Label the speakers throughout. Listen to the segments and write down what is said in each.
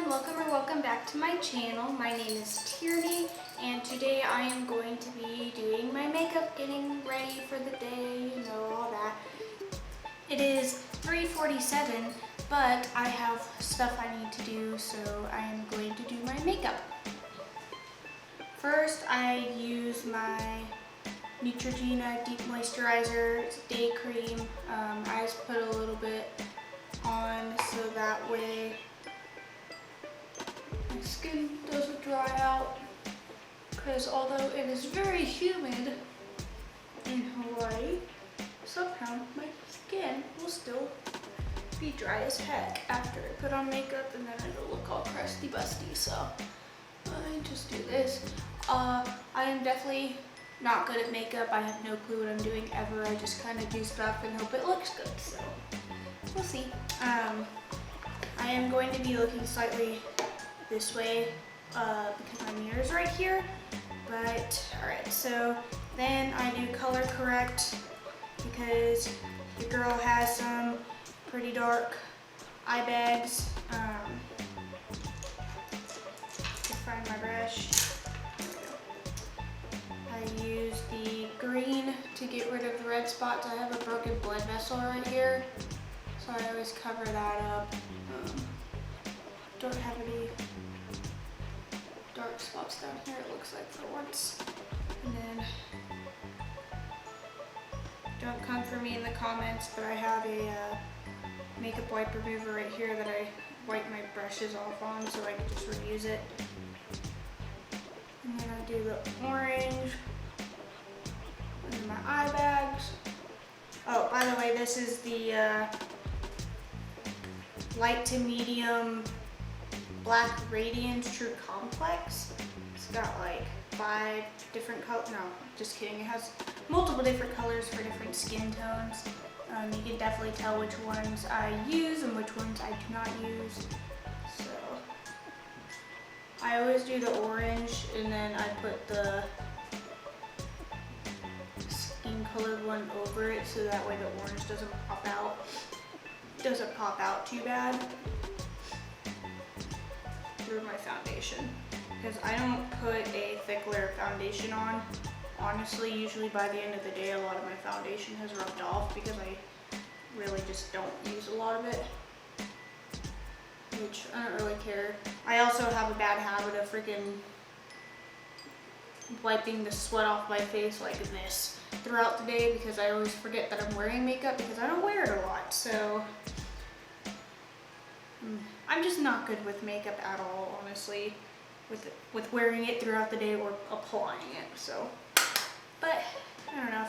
Speaker 1: welcome or welcome back to my channel. My name is Tierney and today I am going to be doing my makeup, getting ready for the day, you know, all that. It is 3:47, but I have stuff I need to do, so I am going to do my makeup. First, I use my Neutrogena Deep Moisturizer Day Cream. I just put a little bit on so that way my skin doesn't dry out, because although it is very humid in Hawaii, somehow my skin will still be dry as heck after I put on makeup, and then it'll look all crusty busty. So I just do this. I am definitely not good at makeup. I have no clue what I'm doing ever. I just kind of do stuff and hope it looks good, so we'll see. I am going to be looking slightly this way because my mirror is right here, but alright, so then I do color correct because your girl has some pretty dark eye bags. Just find my brush. There we go. I use the green to get rid of the red spots. I have a broken blood vessel right here, so I always cover that up. Don't have any dark spots down here, it looks like, for once. And then, don't come for me in the comments, but I have a makeup wipe remover right here that I wipe my brushes off on so I can just reuse it. And then I do the orange, and then my eye bags. Oh, by the way, this is the light to medium Black Radiance True Complex. It's got like 5 different colors. No, just kidding. It has multiple different colors for different skin tones. You can definitely tell which ones I use and which ones I do not use. So I always do the orange, and then I put the skin colored one over it so that way the orange doesn't pop out. Doesn't pop out too bad through my foundation, because I don't put a thick layer of foundation on. Honestly, usually by the end of the day, a lot of my foundation has rubbed off because I really just don't use a lot of it, which I don't really care. I also have a bad habit of freaking wiping the sweat off my face like this throughout the day because I always forget that I'm wearing makeup because I don't wear it a lot. So I'm just not good with makeup at all, honestly, with wearing it throughout the day or applying it. So, but I don't know. I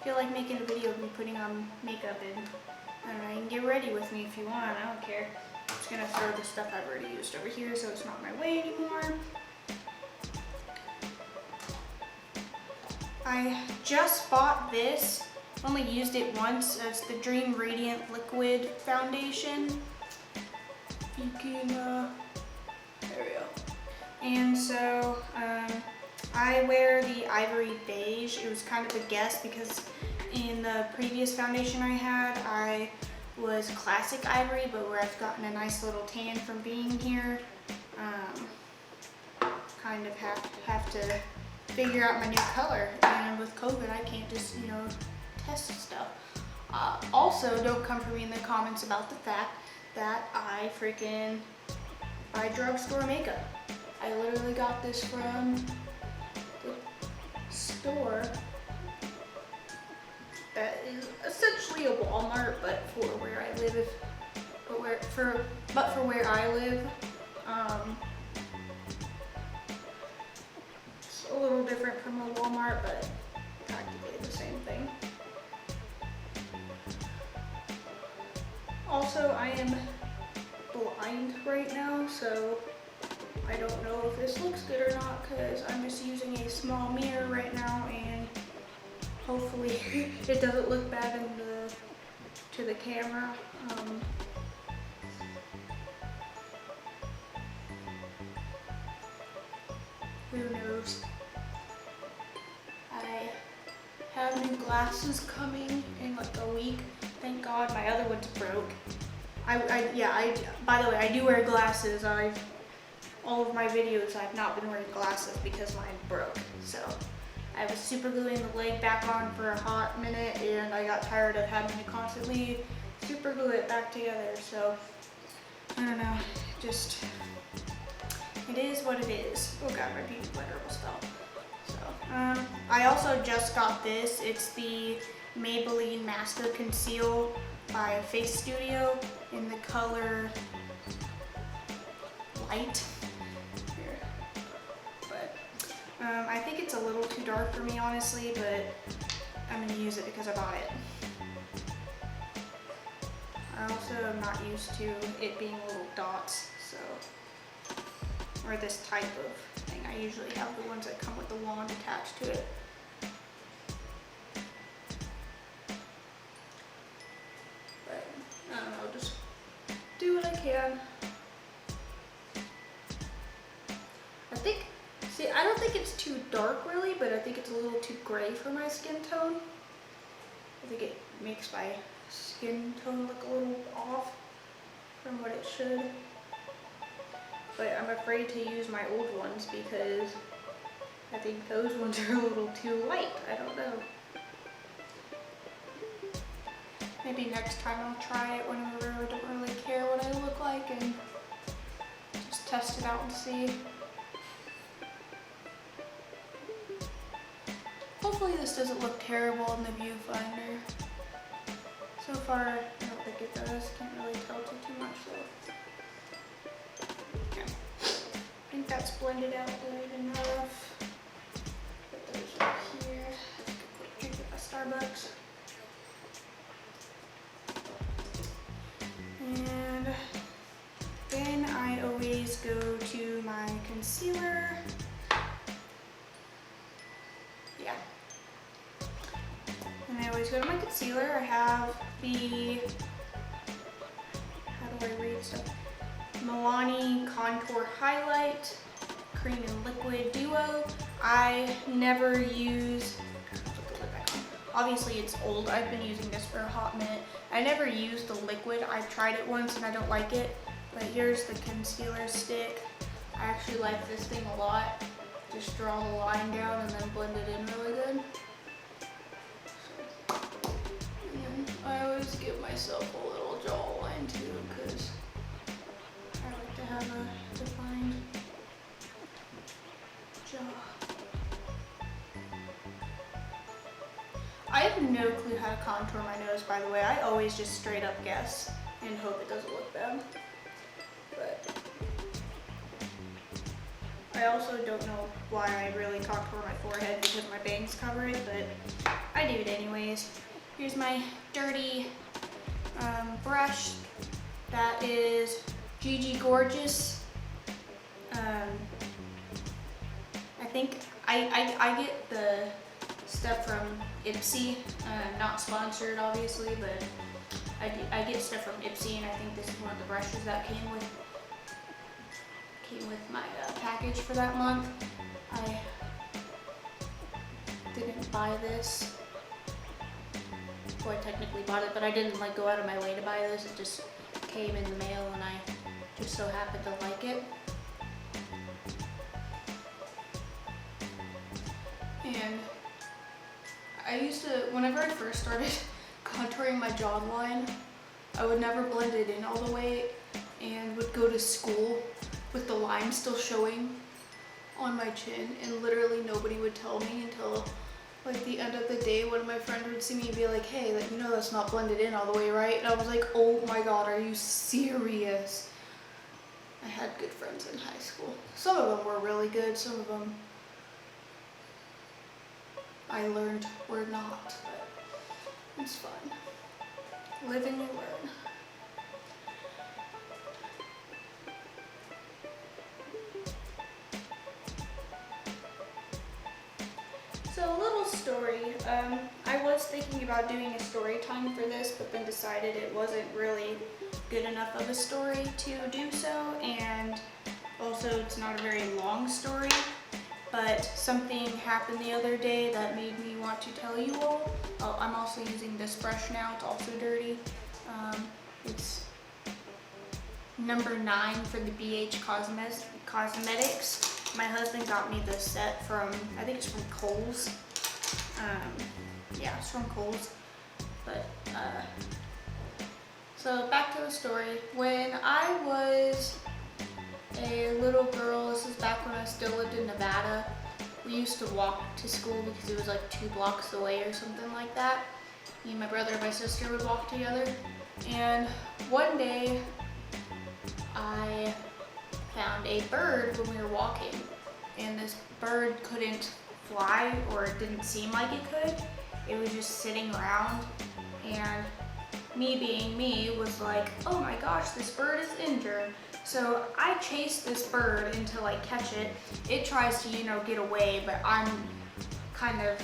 Speaker 1: feel like making a video of me putting on makeup, and I don't know. You can get ready with me if you want. I don't care. I'm just gonna throw the stuff I've already used over here so it's not in my way anymore. I just bought this. Only used it once. It's the Dream Radiant Liquid Foundation. You can, there we go. And so, I wear the Ivory Beige. It was kind of a guess because in the previous foundation I had, I was Classic Ivory, but where I've gotten a nice little tan from being here, kind of have to figure out my new color. And with COVID, I can't just, you know, test stuff. Also, don't come for me in the comments about the fact that I freaking buy drugstore makeup. I literally got this from the store that is essentially a Walmart, but for where I live. But for where I live, it's a little different from a Walmart, but practically the same thing. Also, I am blind right now, so I don't know if this looks good or not because I'm just using a small mirror right now, and hopefully it doesn't look bad to the camera. Who knows? I have new glasses coming in like a week. Thank God, my other ones broke. By the way, I do wear glasses. All of my videos, I've not been wearing glasses because mine broke. So I was super gluing the leg back on for a hot minute, and I got tired of having to constantly super glue it back together. So I don't know, just, it is what it is. Oh god, my peanut butter will spill. So, I also just got this. It's the Maybelline Master Conceal by Face Studio in the color Light. Here. But I think it's a little too dark for me, honestly, but I'm gonna use it because I bought it. I also am not used to it being little dots, so, or this type of thing. I usually have the ones that come with the wand attached to it. But I don't know, just do what I can. I don't think it's too dark really, but I think it's a little too gray for my skin tone. I think it makes my skin tone look a little off from what it should. But I'm afraid to use my old ones because I think those ones are a little too light. I don't know. Maybe next time I'll try it whenever I don't really care what I look like and just test it out and see. Hopefully this doesn't look terrible in the viewfinder. So far, I don't think it does. Can't really tell too much though. Okay. I think that's blended out good enough. Put those up here. Let's get a quick drink at my Starbucks. And then I always go to my concealer. Yeah. And I always go to my concealer. I have the, how do I read stuff? Milani Contour Highlight Cream and Liquid Duo. I never use, put the lid back on. Obviously it's old. I've been using this for a hot minute. I never used the liquid. I've tried it once and I don't like it. But here's the concealer stick. I actually like this thing a lot. Just draw the line down and then blend it in really good. So, and I always give myself a little jawline too because I like to have a defined jaw. I have no clue how to contour my nose, by the way. I always just straight up guess and hope it doesn't look bad. But I also don't know why I really contour my forehead because my bangs cover it, but I do it anyways. Here's my dirty brush. That is Gigi Gorgeous. I think I get the stuff from Ipsy, not sponsored obviously, but I get stuff from Ipsy, and I think this is one of the brushes that came with my package for that month. I didn't buy this. Well, I technically bought it, but I didn't like go out of my way to buy this. It just came in the mail and I just so happened to like it. And I used to, whenever I first started contouring my jawline, I would never blend it in all the way and would go to school with the line still showing on my chin, and literally nobody would tell me until like the end of the day when my friend would see me and be like, hey, like, you know that's not blended in all the way, right? And I was like, oh my god, are you serious? I had good friends in high school. Some of them were really good, some of them I learned were not, but it's fun. Live and you learn. So a little story. I was thinking about doing a story time for this, but then decided it wasn't really good enough of a story to do so, and also it's not a very long story. But something happened the other day that made me want to tell you all. Oh, I'm also using this brush now. It's also dirty. It's number 9 for the BH Cosmetics. My husband got me this set from, I think it's from Kohl's. Yeah, it's from Kohl's. But, so back to the story. When I was a little girl, this is back when I still lived in Nevada, we used to walk to school because it was like 2 blocks away or something like that. Me and my brother and my sister would walk together. And one day, I found a bird when we were walking. And this bird couldn't fly, or it didn't seem like it could. It was just sitting around. And me being me was like, oh my gosh, this bird is injured. So I chased this bird until I catch it. It tries to, get away, but I'm kind of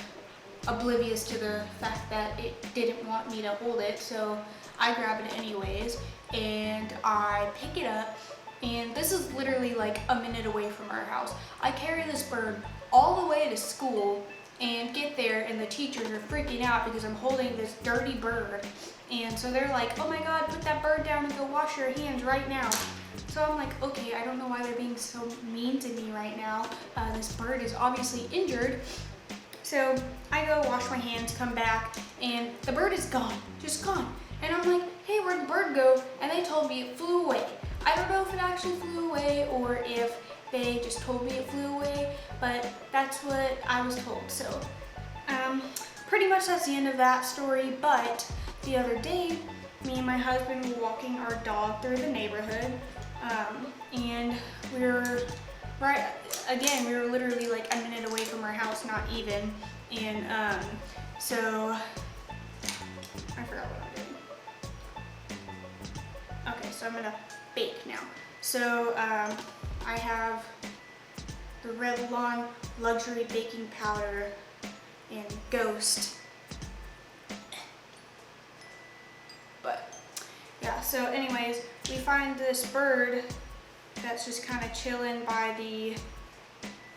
Speaker 1: oblivious to the fact that it didn't want me to hold it. So I grab it anyways, and I pick it up. And this is literally like a minute away from our house. I carry this bird all the way to school and get there, and the teachers are freaking out because I'm holding this dirty bird. And so they're like, oh my God, put that bird down and go wash your hands right now. So I'm like, okay, I don't know why they're being so mean to me right now. This bird is obviously injured. So I go wash my hands, come back, and the bird is gone, just gone. And I'm like, hey, where'd the bird go? And they told me it flew away. I don't know if it actually flew away or if they just told me it flew away, but that's what I was told. So pretty much that's the end of that story. But the other day, me and my husband were walking our dog through the neighborhood, and we were we were literally like a minute away from our house, not even. And so I forgot what I'm doing. Okay, so I'm gonna bake now. So I have the Revlon Luxury Baking Powder and Ghost. But yeah, so anyways, we find this bird that's just kind of chilling by the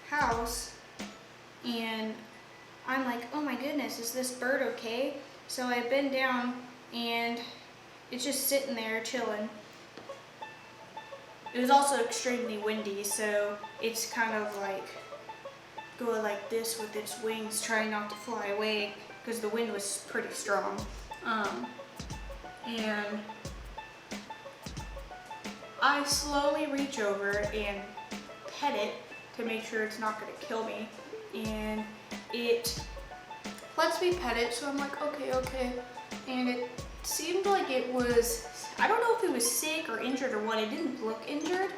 Speaker 1: house, and I'm like, oh my goodness, is this bird okay? So I bend down and it's just sitting there chilling. It was also extremely windy, so it's kind of like going like this with its wings, trying not to fly away because the wind was pretty strong. And I slowly reach over and pet it to make sure it's not going to kill me, and it lets me pet it, so I'm like, okay. And it seemed like it was, I don't know if it was sick or injured or what. It didn't look injured,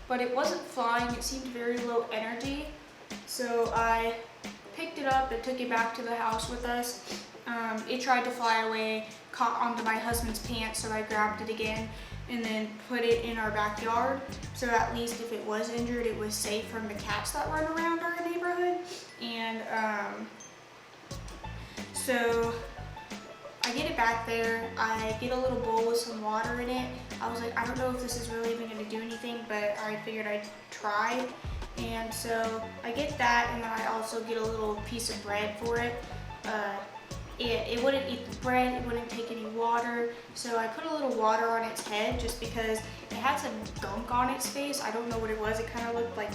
Speaker 1: but it wasn't flying. It seemed very low energy. So I picked it up and took it back to the house with us. It tried to fly away, caught onto my husband's pants, so I grabbed it again and then put it in our backyard. So at least if it was injured, it was safe from the cats that run around our neighborhood. And so I get it back there. I get a little bowl with some water in it. I was like, I don't know if this is really even going to do anything, but I figured I'd try. And so I get that, and then I also get a little piece of bread for it. It wouldn't eat the bread, it wouldn't take any water, so I put a little water on its head just because it had some gunk on its face. I don't know what it was. It kind of looked like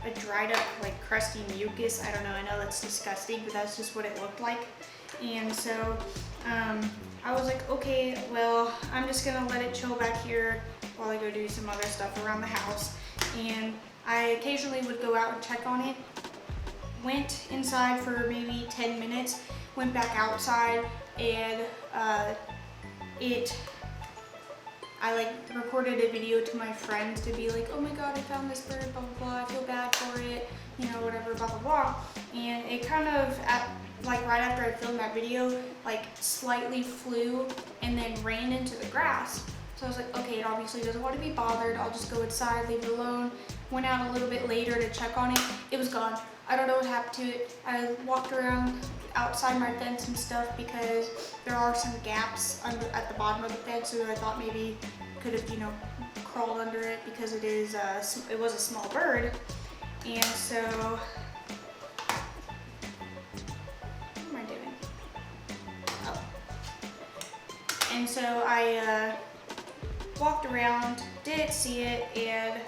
Speaker 1: a dried up, like crusty mucus. I don't know, I know that's disgusting, but that's just what it looked like. And so I was like, okay, well, I'm just gonna let it chill back here while I go do some other stuff around the house. And I occasionally would go out and check on it. Went inside for maybe 10 minutes, went back outside, and I like recorded a video to my friends to be like, oh my God, I found this bird, blah, blah, blah, I feel bad for it, whatever, blah, blah, blah. And it kind of, right after I filmed that video, like slightly flew and then ran into the grass. So I was like, okay, it obviously doesn't want to be bothered. I'll just go inside, leave it alone. Went out a little bit later to check on it. It was gone. I don't know what happened to it. I walked around outside my fence and stuff because there are some gaps at the bottom of the fence, so I thought maybe could have, crawled under it because it was a small bird. And so, what am I doing? Oh. And so I walked around, didn't see it, and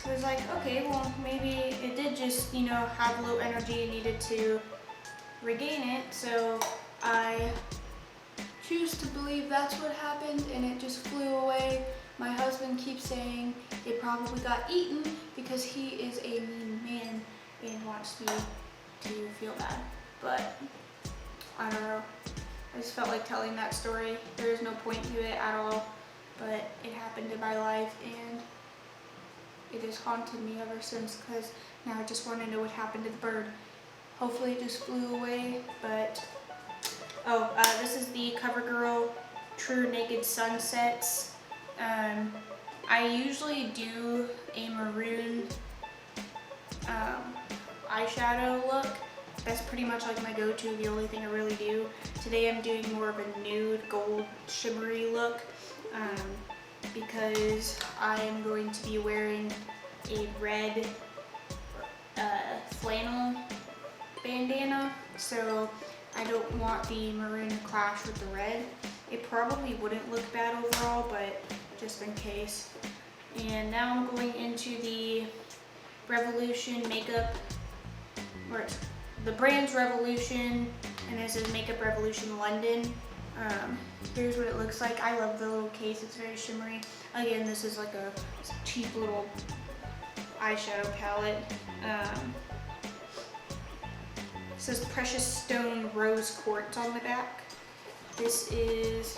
Speaker 1: was like, okay, well, maybe it did just, you know, have low energy and needed to regain it. So I choose to believe that's what happened, and it just flew away. My husband keeps saying it probably got eaten because he is a mean man and wants me to feel bad. But I don't know. I just felt like telling that story. There is no point to it at all, but it happened in my life, and it has haunted me ever since, because now I just want to know what happened to the bird. Hopefully it just flew away, but this is the CoverGirl True Naked Sunsets. I usually do a maroon eyeshadow look. That's pretty much like my go-to, the only thing I really do. Today I'm doing more of a nude gold shimmery look because I am going to be wearing a red flannel bandana, so I don't want the maroon to clash with the red. It probably wouldn't look bad overall, but just in case. And now I'm going into the Revolution makeup, or it's the brand's Revolution, and this is Makeup Revolution London. Here's what it looks like. I love the little case, it's very shimmery. Again, this is like a cheap little eyeshadow palette. It says Precious Stone Rose Quartz on the back. This is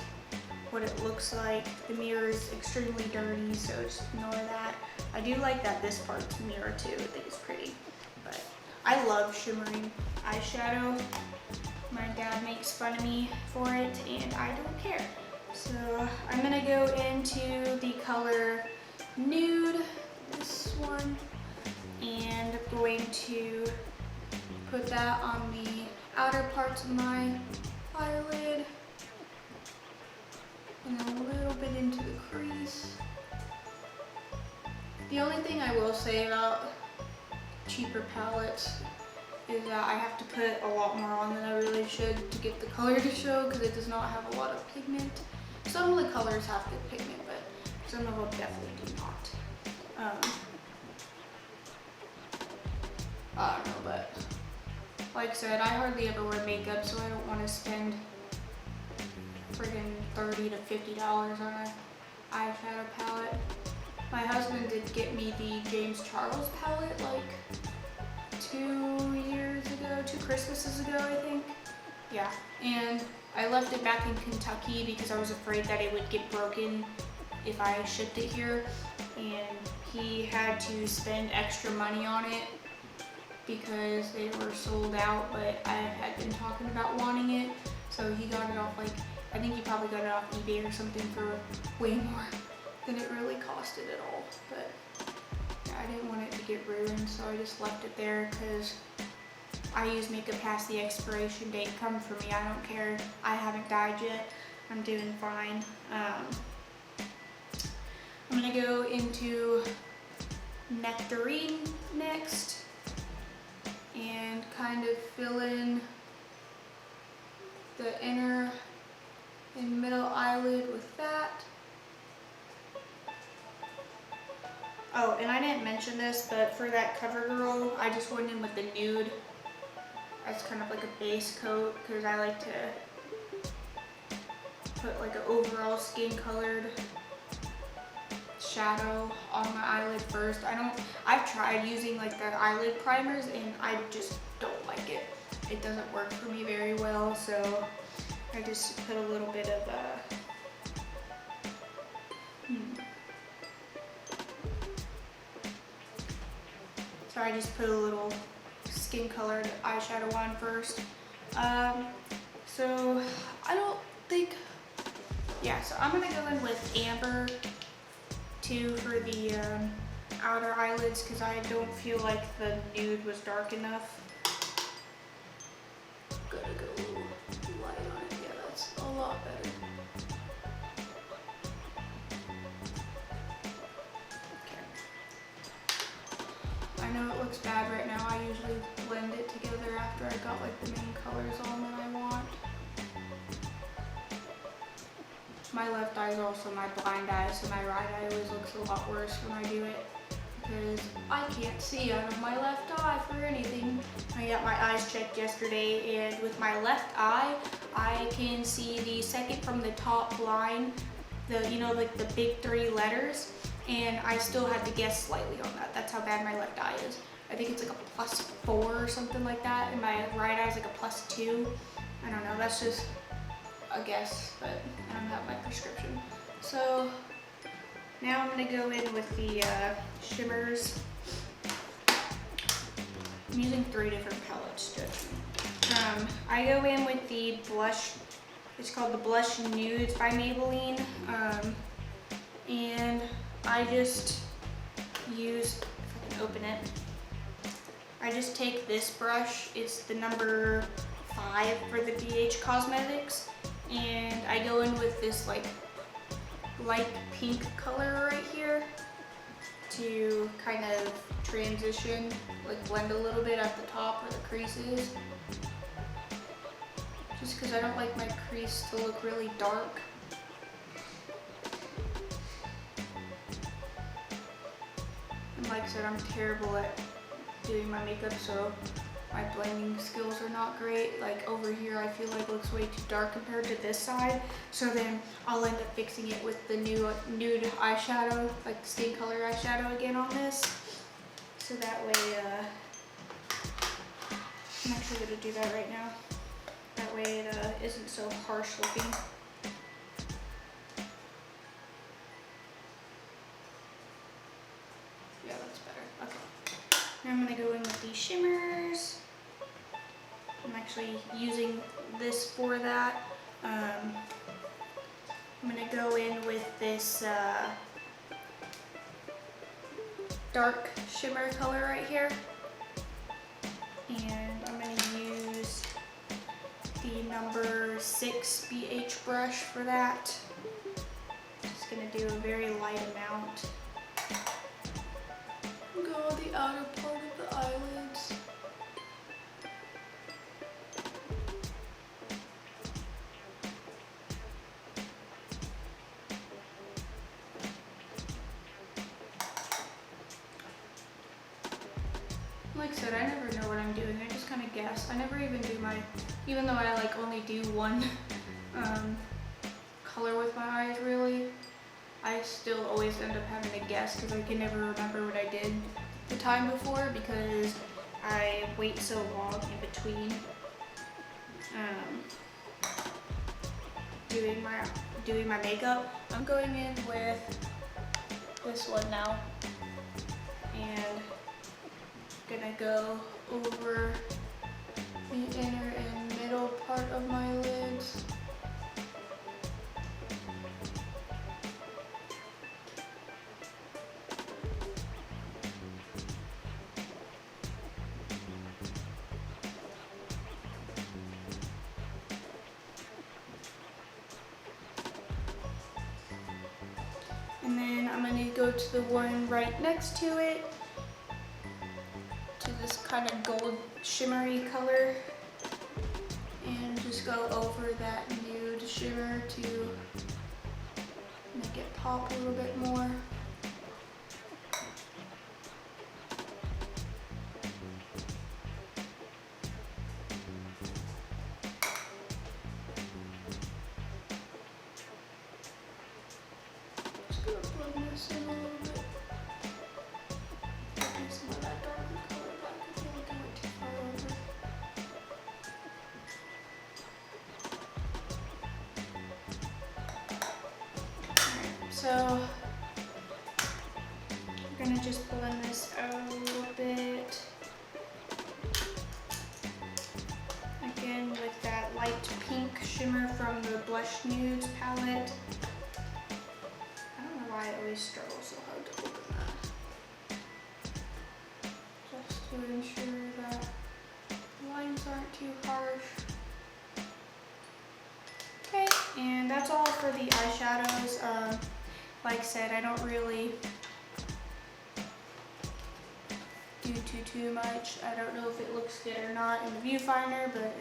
Speaker 1: what it looks like. The mirror is extremely dirty, so just ignore that. I do like that this part's mirror too. I think it's pretty. But I love shimmering eyeshadow. My dad makes fun of me for it, and I don't care. So I'm gonna go into the color Nude, this one, and I'm going to put that on the outer parts of my eyelid, and a little bit into the crease. The only thing I will say about cheaper palettes is that I have to put a lot more on than I really should to get the color to show, because it does not have a lot of pigment. Some of the colors have good pigment, but some of them definitely do not. I don't know, but like I said, I hardly ever wear makeup, so I don't want to spend friggin' $30 to $50 on an eyeshadow palette. My husband did get me the James Charles palette like 2 years ago, 2 Christmases ago, I think. Yeah, and I left it back in Kentucky because I was afraid that it would get broken if I shipped it here, and he had to spend extra money on it because they were sold out, but I had been talking about wanting it, so he got it off, like, I think he probably got it off eBay or something for way more than it really costed at all. But yeah, I didn't want it to get ruined, so I just left it there because I use makeup past the expiration date. Come for me, I don't care. I haven't died yet. I'm doing fine. I'm gonna go into Nectarine next and kind of fill in the inner and middle eyelid with that. Oh, and I didn't mention this, but for that CoverGirl, I just went in with the nude as kind of like a base coat, because I like to put like an overall skin colored shadow on my eyelid first. I've tried using like the eyelid primers and I just don't like it. It doesn't work for me very well, so I just put a little bit of So I just put a little skin colored eyeshadow on first. So I don't think, yeah, so I'm gonna go in with Amber too for the outer eyelids, because I don't feel like the nude was dark enough. Gotta go a little light on it. Yeah, that's a lot better. I know it looks bad right now. I usually blend it together after I got like the main colors on that I want. my left eye is also my blind eye, so my right eye always looks a lot worse when I do it because I can't see out of my left eye for anything. I got my eyes checked yesterday, and with my left eye, I can see the second from the top line, like the big 3 letters, and I still had to guess slightly on that. That's how bad my left eye is. I think it's like a +4 or something like that, and my right eye is like a +2. I don't know, that's just a guess, but I don't have my prescription. So now I'm gonna go in with the shimmers. I'm using 3 different palettes, judge me. I go in with the blush. It's called the Blush Nudes by Maybelline, and I just use, if I can open it, I just take this brush. It's the number 5 for the BH Cosmetics, and I go in with this like light pink color right here to kind of transition, like blend a little bit at the top where the crease is. Just because I don't like my crease to look really dark. And like I said, I'm terrible at doing my makeup, so my blending skills are not great. Like over here, I feel like it looks way too dark compared to this side. So then I'll end up fixing it with the new nude eyeshadow, like the skin color eyeshadow again on this. So that way, I'm actually gonna do that right now. That way it isn't so harsh looking. Yeah, that's better. Okay. Now I'm gonna go in with these shimmers. I'm actually using this for that. I'm gonna go in with this dark shimmer color right here. And I'm gonna use the number 6 BH brush for that. Just gonna do a very light amount. Go the outer part of the eyelids. Like I said, I never know what I'm doing. I just kind of guess. I never even do my, even though I like only do one color with my eyes really, I still always end up having to guess because I can never remember what I did the time before because I wait so long in between doing my makeup. I'm going in with this one now and gonna go over the inner and middle part of my lids. And then I'm gonna go to the one right next to it, to this kind of gold shimmery color, and just go over that nude shimmer to make it pop a little bit more. Just gonna blend this in a little bit. Get some of that darker color back. I feel like I went too far over. Alright, so we're gonna just blend this out a little bit. Again with that light pink shimmer from the Blush Nudes palette. I don't know why I always struggle so hard to open that. Just to ensure that the lines aren't too harsh. Okay, and that's all for the eyeshadows. Like I said, I don't really do too much. I don't know if it looks good or not in the viewfinder, but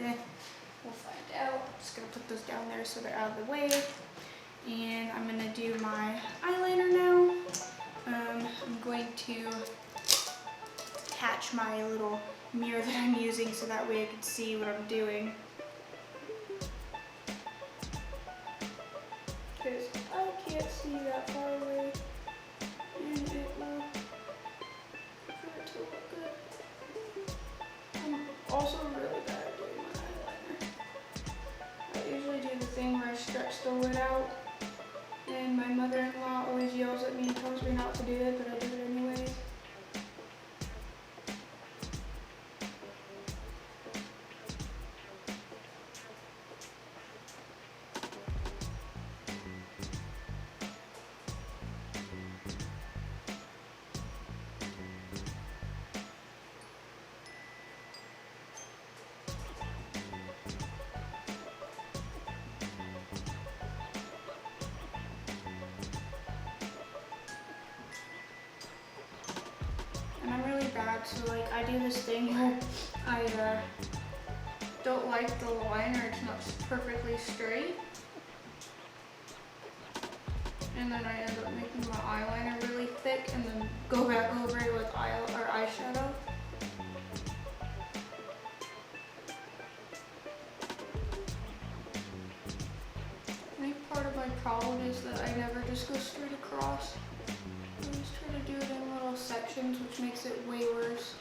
Speaker 1: we'll find out. Just gonna put those down there so they're out of the way. And I'm gonna do my eyeliner now. I'm going to attach my little mirror that I'm using so that way I can see what I'm doing. Because I can't see that far away, and it will for it to look good. I'm also really bad at doing my eyeliner. I usually do the thing where I stretch the lid out, and my mother-in-law always yells at me and tells me not to do it, but I do it anyways. And I'm really bad, so like I do this thing where I don't like the line, or it's not perfectly straight. And then I end up making my eyeliner really thick and then go back over it with eyeshadow. I think part of my problem is that I never just go straight across. I always try to do it in little sections, which makes it way worse.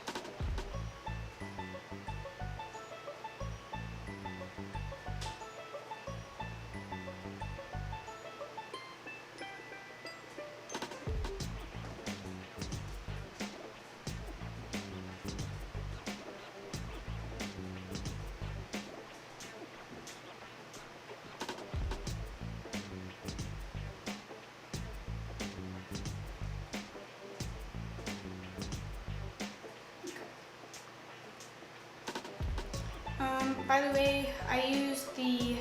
Speaker 1: By the way, I use the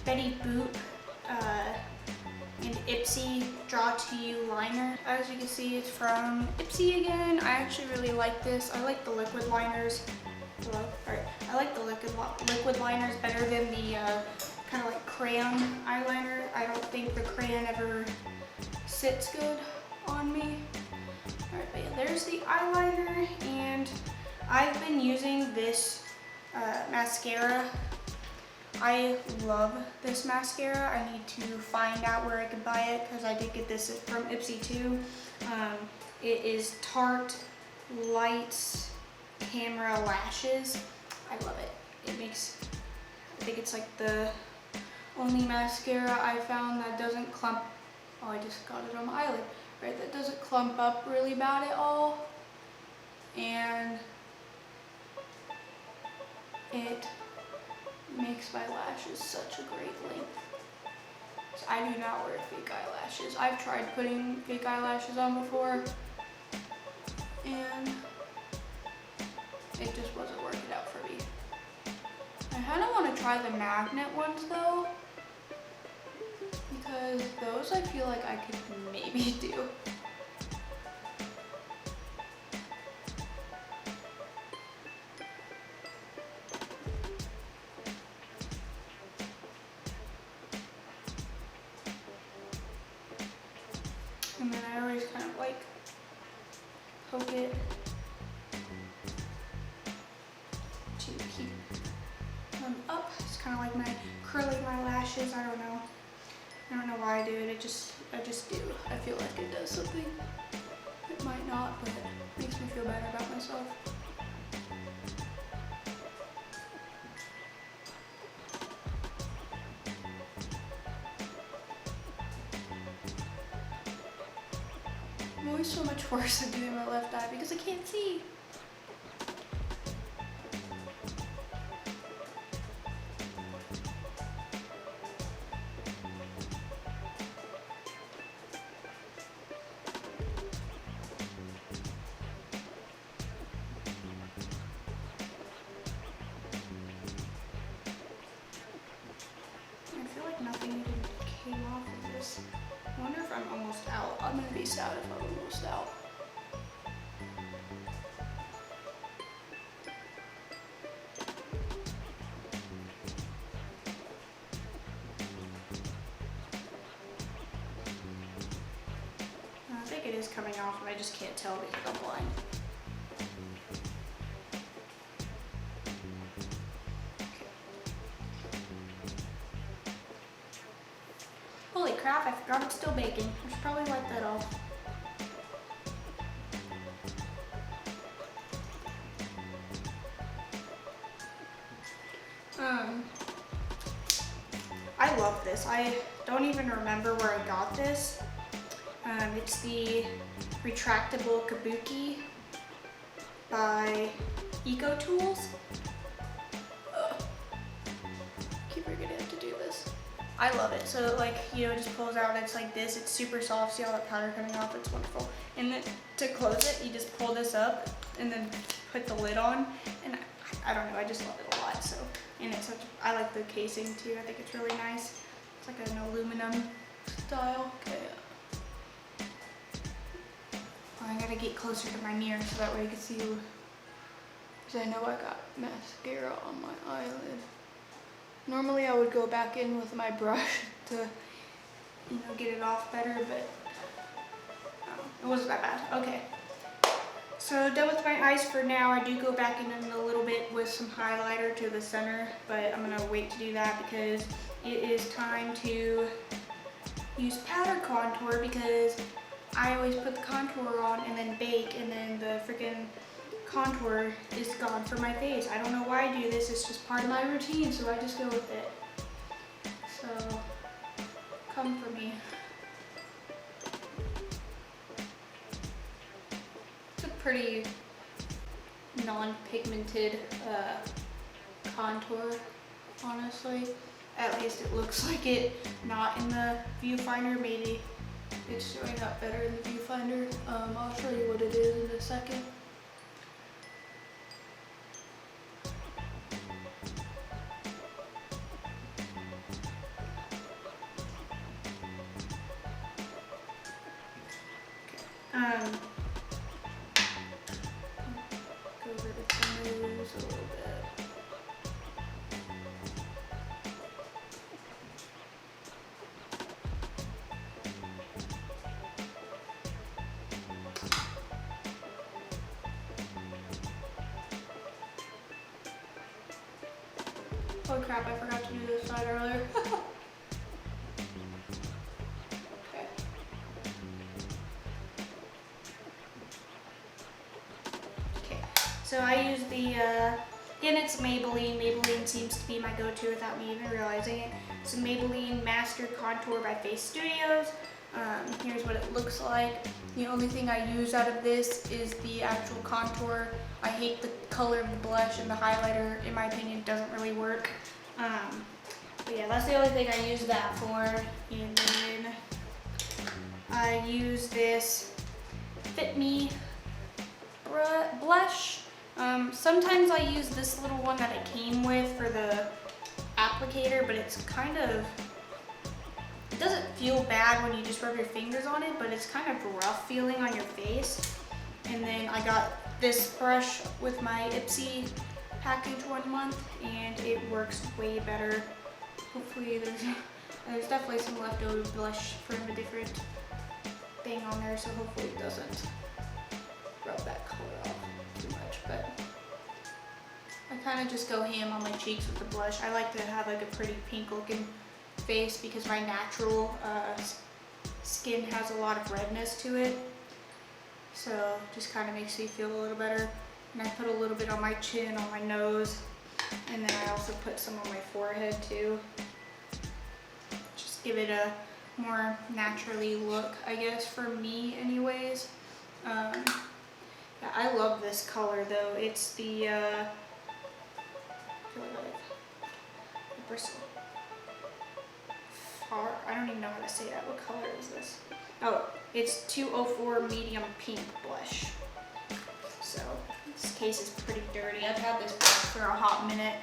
Speaker 1: Betty Boop and Ipsy Draw To You liner. As you can see, it's from Ipsy again. I actually really like this. I like the liquid liners. Hello? Alright. I like the liquid liners better than the kind of like crayon eyeliner. I don't think the crayon ever sits good on me. Alright, but yeah, there's the eyeliner, and I've been using this mascara. I love this mascara. I need to find out where I can buy it because I did get this from Ipsy too. It is Tarte Lights Camera Lashes. I love it. It makes, I think it's like the only mascara I found that doesn't clump. Oh, I just got it on my eyelid. Right, that doesn't clump up really bad at all. And it makes my lashes such a great length. So I do not wear fake eyelashes. I've tried putting fake eyelashes on before, and it just wasn't working out for me. I kind of want to try the magnet ones though, because those I feel like I could maybe do. And then I always kind of like poke it to keep them up. It's kind of like my curling my lashes. I don't know why I do it. I just do. I feel like it does something. It might not, but it makes me feel better about myself. I'm always so much worse at doing my left eye because I can't see. I feel like nothing even came off of this. I wonder if I'm almost out. I'm gonna be sad if I'm almost out. off and I just can't tell because I'm blind. Holy crap, I forgot it's still baking. I should probably wipe that off. I love this. I don't even remember where I got this. It's the retractable kabuki by EcoTools. Keep forgetting to do this. I love it. So like, you know, it just pulls out and it's like this. It's super soft. See all that powder coming off? It's wonderful. And then to close it, you just pull this up and then put the lid on. And I don't know, I just love it a lot. So, and it's such, I like the casing too. I think it's really nice. It's like an aluminum style. Okay. Oh, I gotta get closer to my mirror so that way you can see. Because I know I got mascara on my eyelid. Normally I would go back in with my brush to, you know, get it off better, but it wasn't that bad. Okay. So done with my eyes for now. I do go back in a little bit with some highlighter to the center, but I'm gonna wait to do that because it is time to use powder contour because I always put the contour on and then bake and then the freaking contour is gone from my face. I don't know why I do this. It's just part of my routine, so I just go with it. So come for me. Pretty non-pigmented contour, honestly. At least it looks like it, not in the viewfinder. Maybe it's showing up better in the viewfinder. I'll show you what it is in a second. Go over the nose a little bit. Oh crap, I forgot to do this side earlier. So I use the, again it's Maybelline. Maybelline seems to be my go-to without me even realizing it. It's a Maybelline Master Contour by Face Studios. Here's what it looks like. The only thing I use out of this is the actual contour. I hate the color of the blush, and the highlighter, in my opinion, doesn't really work. But yeah, that's the only thing I use that for. And then I use this Fit Me blush. Sometimes I use this little one that it came with for the applicator, but it's kind of, it doesn't feel bad when you just rub your fingers on it, but it's kind of rough feeling on your face. And then I got this brush with my Ipsy package 1 month, and it works way better. Hopefully there's definitely some leftover blush from a different thing on there, so hopefully it doesn't rub that color off too much. But I kind of just go ham on my cheeks with the blush. I like to have like a pretty pink looking face because my natural skin has a lot of redness to it, so just kind of makes me feel a little better. And I put a little bit on my chin, on my nose, and then I also put some on my forehead too. Just give it a more naturally look, I guess, for me anyways. Yeah, I love this color though. It's the Bristle. I don't even know how to say that. What color is this? Oh, it's 204 medium pink blush. So this case is pretty dirty. I've had this brush for a hot minute.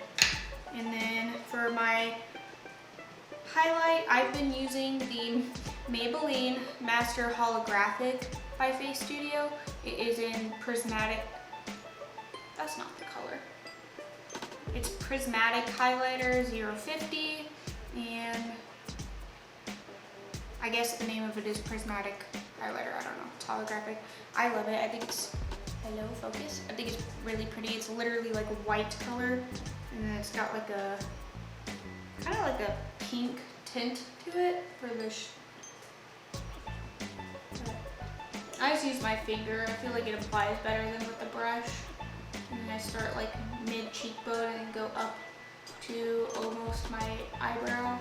Speaker 1: And then for my highlight, I've been using the Maybelline Master Holographic by Face Studio. It is in Prismatic. That's not the color. It's Prismatic Highlighter 050, and I guess the name of it is Prismatic highlighter. I don't know. It's holographic. I love it. I think it's, hello, focus. I think it's really pretty. It's literally like a white color, and then it's got like a, kind of like a pink tint to it for the I just use my finger. I feel like it applies better than with the brush. And then I start like mid cheekbone and go up to almost my eyebrow.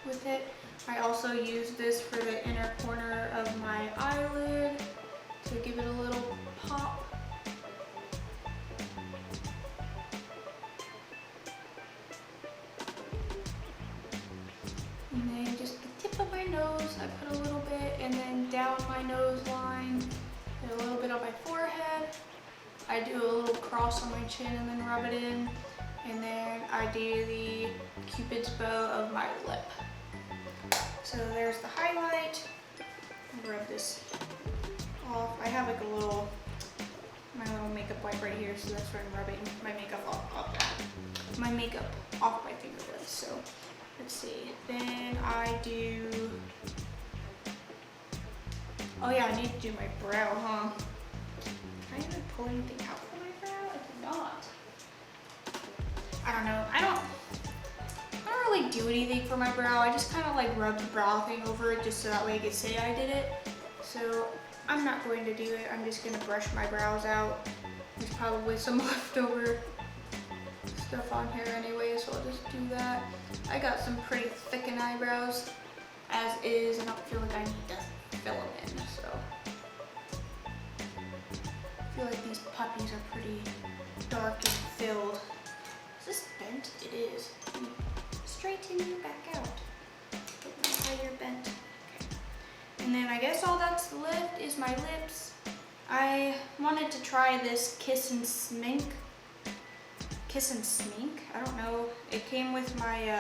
Speaker 1: With it, I also use this for the inner corner of my eyelid to give it a little pop. And then just the tip of my nose, I put a little bit, and then down my nose line, and a little bit on my forehead. I do a little cross on my chin and then rub it in. And then I do the Cupid's bow of my lip. So there's the highlight. I'll rub this off. I have like a little, my little makeup wipe right here, so that's where I'm rubbing my makeup off my finger with. So let's see. Then I do, oh yeah, I need to do my brow, huh? Can I even pull anything out from my brow? I cannot. I don't know. I don't really do anything for my brow. I just kind of like rub the brow thing over it just so that way I can say I did it. So I'm not going to do it. I'm just going to brush my brows out. There's probably some leftover stuff on here anyway, so I'll just do that. I got some pretty thickened eyebrows as is. I don't feel like I need to fill them in, so. I feel like these puppies are pretty dark and filled. Is this bent? It is. Straighten you back out. Don't know how you're bent. Okay. And then I guess all that's left is my lips. I wanted to try this Kiss and Smink. Kiss and Smink? I don't know. It came with my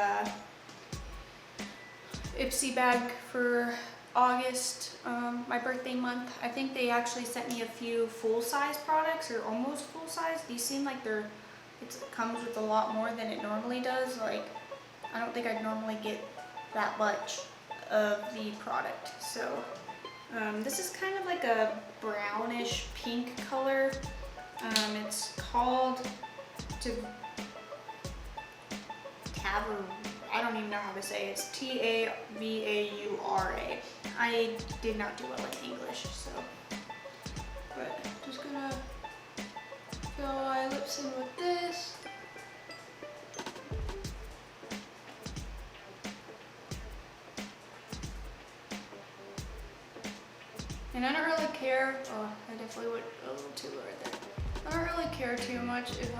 Speaker 1: Ipsy bag for August, my birthday month. I think they actually sent me a few full-size products, or almost full-size. These seem like it comes with a lot more than it normally does. Like, I don't think I'd normally get that much of the product. So this is kind of like a brownish pink color. It's called Tavaura. I don't even know how to say it. It's Tavaura. I did not do well in English, so. But just gonna fill my lips in with this. And I don't really care, oh, I definitely went a little too low right there. I don't really care too much if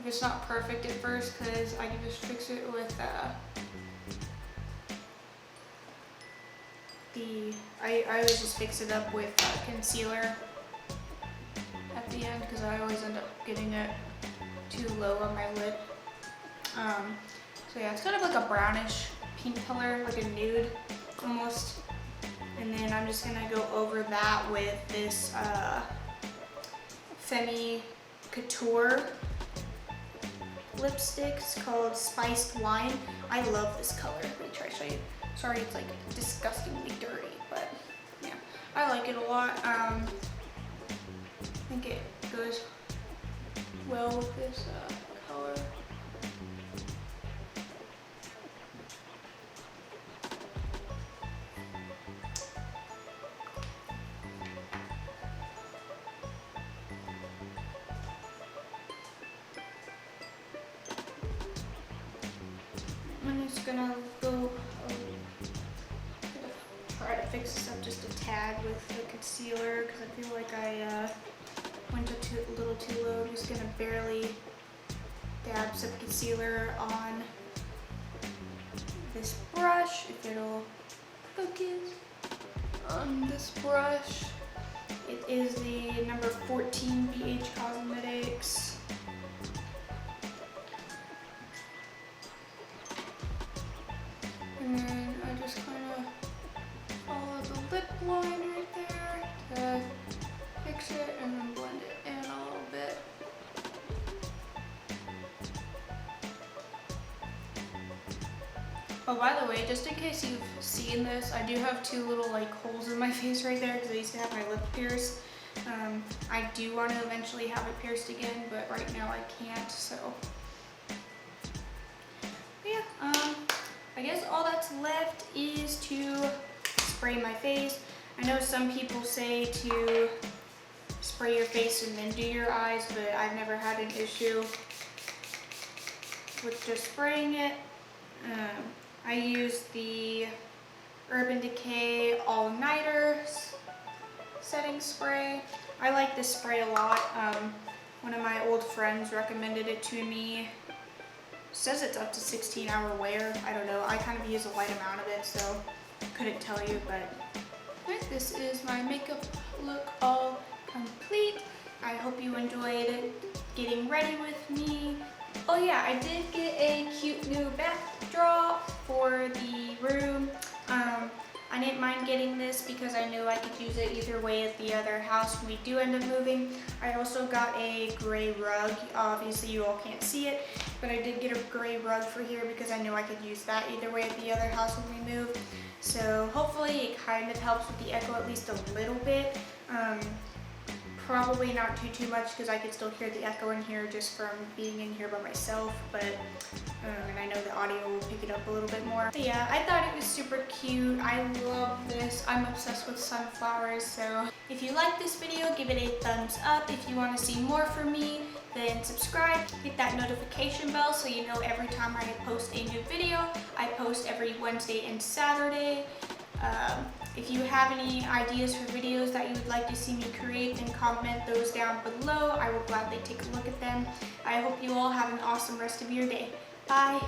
Speaker 1: it's not perfect at first, because I can just fix it with I always just fix it up with concealer at the end, because I always end up getting it too low on my lip. So yeah, it's kind of like a brownish pink color, like a nude almost. And then I'm just gonna go over that with this Femme Couture lipstick. It's called Spiced Wine. I love this color. Let me try to show you. Sorry, it's like disgustingly dirty, but yeah, I like it a lot. I think it goes well with this color. I'm just gonna go try to fix this up just a tad with the concealer, because I feel like I went a little too low. I'm just gonna barely dab some concealer on this brush, if it'll focus on this brush. It is the number 14 BH Cosmetics. And then I just kind of follow the lip line right there to fix it, and then blend it in a little bit. Oh, by the way, just in case you've seen this, I do have two little like holes in my face right there because I used to have my lip pierced. I do want to eventually have it pierced again, but right now I can't, so. But yeah, I guess all that's left is to spray my face. I know some people say to spray your face and then do your eyes, but I've never had an issue with just spraying it. I use the Urban Decay All Nighter setting spray. I like this spray a lot. One of my old friends recommended it to me. It says it's up to 16-hour wear. I don't know. I kind of use a light amount of it, so couldn't tell you, but this is my makeup look all complete. I hope you enjoyed getting ready with me. Oh yeah, I did get a cute new backdrop for the room. I didn't mind getting this because I knew I could use it either way at the other house when we do end up moving. I also got a gray rug. Obviously you all can't see it, but I did get a gray rug for here because I knew I could use that either way at the other house when we move. So hopefully it kind of helps with the echo at least a little bit. Probably not too much because I could still hear the echo in here just from being in here by myself, but and I know the audio will pick it up a little bit more. But yeah, I thought it was super cute. I love this. I'm obsessed with sunflowers, so if you like this video, give it a thumbs up. If you want to see more from me, then subscribe, hit that notification bell so you know every time I post a new video. I post every Wednesday and Saturday. If you have any ideas for videos that you would like to see me create, then comment those down below. I will gladly take a look at them. I hope you all have an awesome rest of your day. Bye!